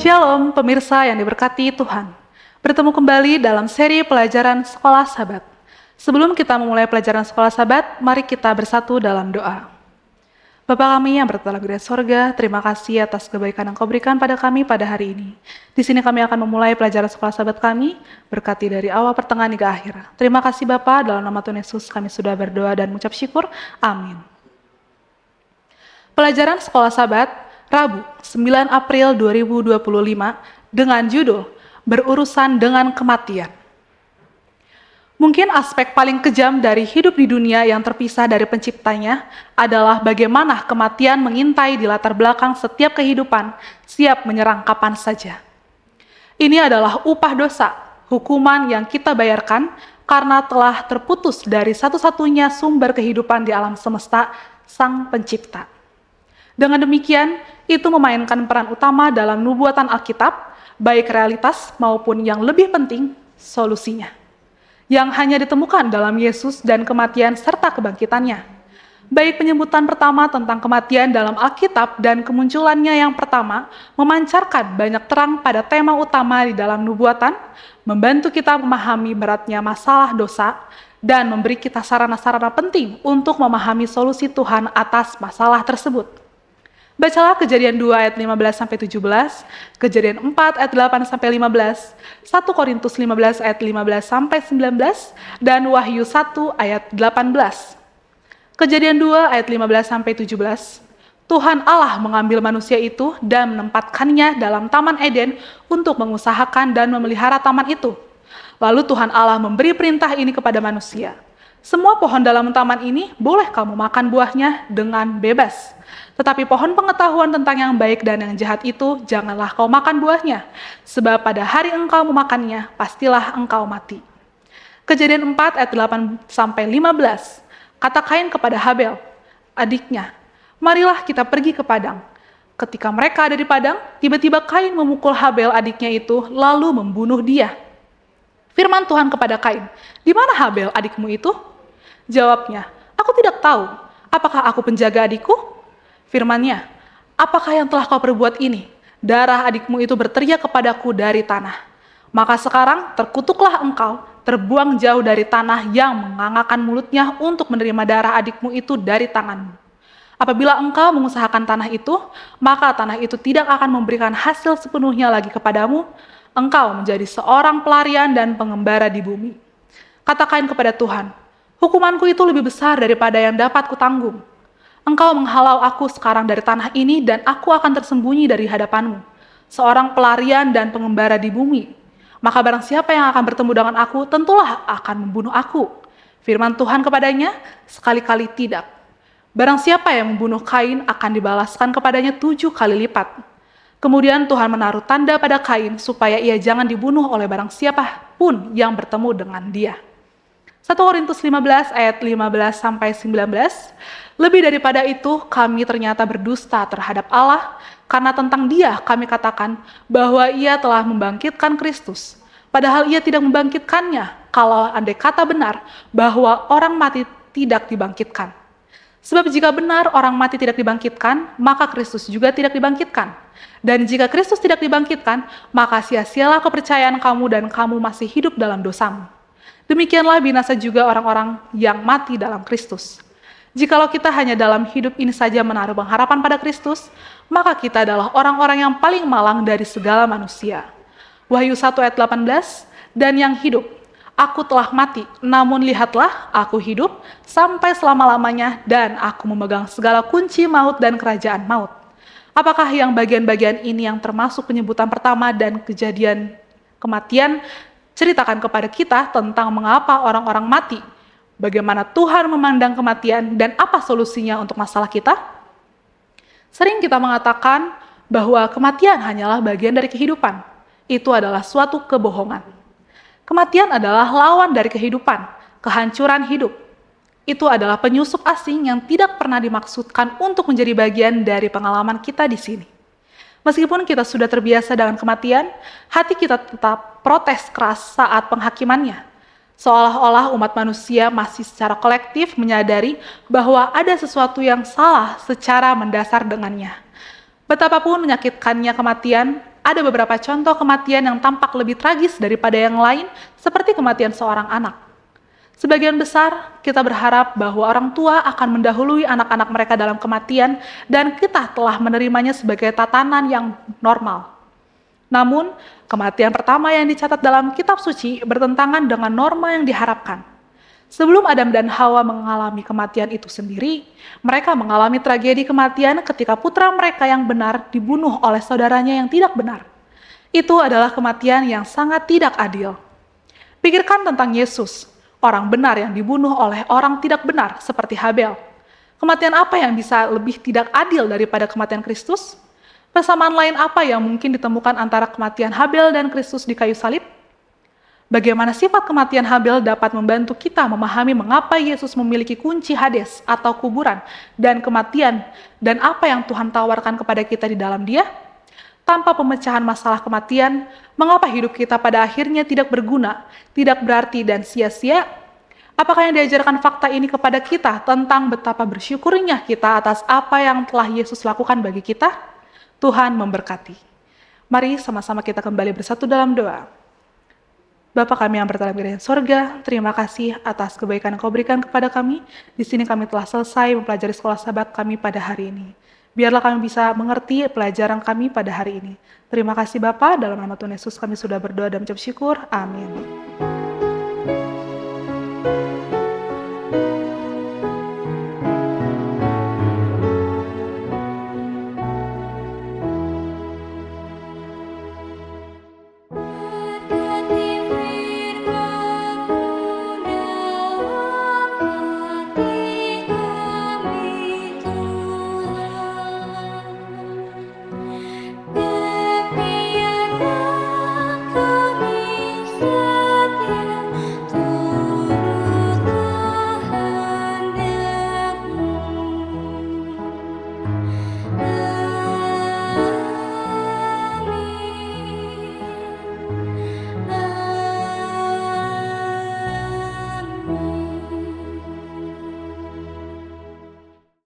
Shalom pemirsa yang diberkati Tuhan. Bertemu kembali dalam seri pelajaran Sekolah Sabat. Sebelum kita memulai pelajaran Sekolah Sabat, mari kita bersatu dalam doa. Bapa kami yang bertelah di sorga, terima kasih atas kebaikan yang Kau berikan pada kami pada hari ini. Di sini kami akan memulai pelajaran Sekolah Sabat kami, berkati dari awal pertengahan hingga akhir. Terima kasih Bapa, dalam nama Tuhan Yesus kami sudah berdoa dan mengucap syukur. Amin. Pelajaran Sekolah Sabat Rabu, 9 April 2025 dengan judul Berurusan dengan Kematian. Mungkin aspek paling kejam dari hidup di dunia yang terpisah dari penciptanya adalah bagaimana kematian mengintai di latar belakang setiap kehidupan, siap menyerang kapan saja. Ini adalah upah dosa, hukuman yang kita bayarkan karena telah terputus dari satu-satunya sumber kehidupan di alam semesta, Sang Pencipta. Dengan demikian, itu memainkan peran utama dalam nubuatan Alkitab, baik realitas maupun yang lebih penting, solusinya. Yang hanya ditemukan dalam Yesus dan kematian serta kebangkitannya. Baik penyebutan pertama tentang kematian dalam Alkitab dan kemunculannya yang pertama memancarkan banyak terang pada tema utama di dalam nubuatan, membantu kita memahami beratnya masalah dosa, dan memberi kita sarana-sarana penting untuk memahami solusi Tuhan atas masalah tersebut. Bacalah Kejadian 2 ayat 15-17, Kejadian 4 ayat 8-15, 1 Korintus 15 ayat 15-19, dan Wahyu 1 ayat 18. Kejadian 2 ayat 15-17, Tuhan Allah mengambil manusia itu dan menempatkannya dalam Taman Eden untuk mengusahakan dan memelihara taman itu. Lalu Tuhan Allah memberi perintah ini kepada manusia. Semua pohon dalam taman ini boleh kamu makan buahnya dengan bebas. Tetapi pohon pengetahuan tentang yang baik dan yang jahat itu janganlah kau makan buahnya. Sebab pada hari engkau memakannya, pastilah engkau mati. Kejadian 4 ayat 8-15. Kata Kain kepada Habel, adiknya, marilah kita pergi ke padang. Ketika mereka ada di padang, tiba-tiba Kain memukul Habel adiknya itu, lalu membunuh dia. Firman Tuhan kepada Kain, di mana Habel adikmu itu? Jawabnya, aku tidak tahu. Apakah aku penjaga adikku? Firman-Nya, apakah yang telah kau perbuat ini? Darah adikmu itu berteriak kepadaku dari tanah. Maka sekarang terkutuklah engkau, terbuang jauh dari tanah yang mengangakkan mulutnya untuk menerima darah adikmu itu dari tanganmu. Apabila engkau mengusahakan tanah itu, maka tanah itu tidak akan memberikan hasil sepenuhnya lagi kepadamu. Engkau menjadi seorang pelarian dan pengembara di bumi. Katakan kepada Tuhan, hukumanku itu lebih besar daripada yang dapat kutanggung. Engkau menghalau aku sekarang dari tanah ini dan aku akan tersembunyi dari hadapanmu. Seorang pelarian dan pengembara di bumi. Maka barang siapa yang akan bertemu dengan aku, tentulah akan membunuh aku. Firman Tuhan kepadanya, sekali-kali tidak. Barang siapa yang membunuh Kain akan dibalaskan kepadanya 7 kali lipat. Kemudian Tuhan menaruh tanda pada Kain supaya ia jangan dibunuh oleh barang siapa pun yang bertemu dengan dia. 1 Korintus 15 ayat 15-19, lebih daripada itu kami ternyata berdusta terhadap Allah, karena tentang dia kami katakan bahwa ia telah membangkitkan Kristus. Padahal ia tidak membangkitkannya, kalau andai kata benar bahwa orang mati tidak dibangkitkan. Sebab jika benar orang mati tidak dibangkitkan, maka Kristus juga tidak dibangkitkan. Dan jika Kristus tidak dibangkitkan, maka sia-sialah kepercayaan kamu dan kamu masih hidup dalam dosamu. Demikianlah binasa juga orang-orang yang mati dalam Kristus. Jikalau kita hanya dalam hidup ini saja menaruh pengharapan pada Kristus, maka kita adalah orang-orang yang paling malang dari segala manusia. Wahyu 1 ayat 18, dan yang hidup, aku telah mati, namun lihatlah aku hidup sampai selama-lamanya dan aku memegang segala kunci maut dan kerajaan maut. Apakah yang bagian-bagian ini yang termasuk penyebutan pertama dan kejadian kematian ceritakan kepada kita tentang mengapa orang-orang mati, bagaimana Tuhan memandang kematian, dan apa solusinya untuk masalah kita? Sering kita mengatakan bahwa kematian hanyalah bagian dari kehidupan. Itu adalah suatu kebohongan. Kematian adalah lawan dari kehidupan, kehancuran hidup. Itu adalah penyusup asing yang tidak pernah dimaksudkan untuk menjadi bagian dari pengalaman kita di sini. Meskipun kita sudah terbiasa dengan kematian, hati kita tetap protes keras saat penghakimannya. Seolah-olah umat manusia masih secara kolektif menyadari bahwa ada sesuatu yang salah secara mendasar dengannya. Betapapun menyakitkannya kematian, Ada beberapa contoh kematian yang tampak lebih tragis daripada yang lain, seperti kematian seorang anak. Sebagian besar, kita berharap bahwa orang tua akan mendahului anak-anak mereka dalam kematian, dan kita telah menerimanya sebagai tatanan yang normal. Namun, kematian pertama yang dicatat dalam kitab suci bertentangan dengan norma yang diharapkan. Sebelum Adam dan Hawa mengalami kematian itu sendiri, mereka mengalami tragedi kematian ketika putra mereka yang benar dibunuh oleh saudaranya yang tidak benar. Itu adalah kematian yang sangat tidak adil. Pikirkan tentang Yesus, orang benar yang dibunuh oleh orang tidak benar seperti Habel. Kematian apa yang bisa lebih tidak adil daripada kematian Kristus? Persamaan lain apa yang mungkin ditemukan antara kematian Habel dan Kristus di kayu salib? Bagaimana sifat kematian Habel dapat membantu kita memahami mengapa Yesus memiliki kunci Hades atau kuburan dan kematian, dan apa yang Tuhan tawarkan kepada kita di dalam Dia? Tanpa pemecahan masalah kematian, mengapa hidup kita pada akhirnya tidak berguna, tidak berarti, dan sia-sia? Apakah yang diajarkan fakta ini kepada kita tentang betapa bersyukurnya kita atas apa yang telah Yesus lakukan bagi kita? Tuhan memberkati. Mari sama-sama kita kembali bersatu dalam doa. Bapa kami yang berdalam di sorga, terima kasih atas kebaikan yang Kau berikan kepada kami. Di sini kami telah selesai mempelajari sekolah Sabat kami pada hari ini. Biarlah kami bisa mengerti pelajaran kami pada hari ini. Terima kasih Bapa, dalam nama Tuhan Yesus kami sudah berdoa dan mengucap syukur. Amin.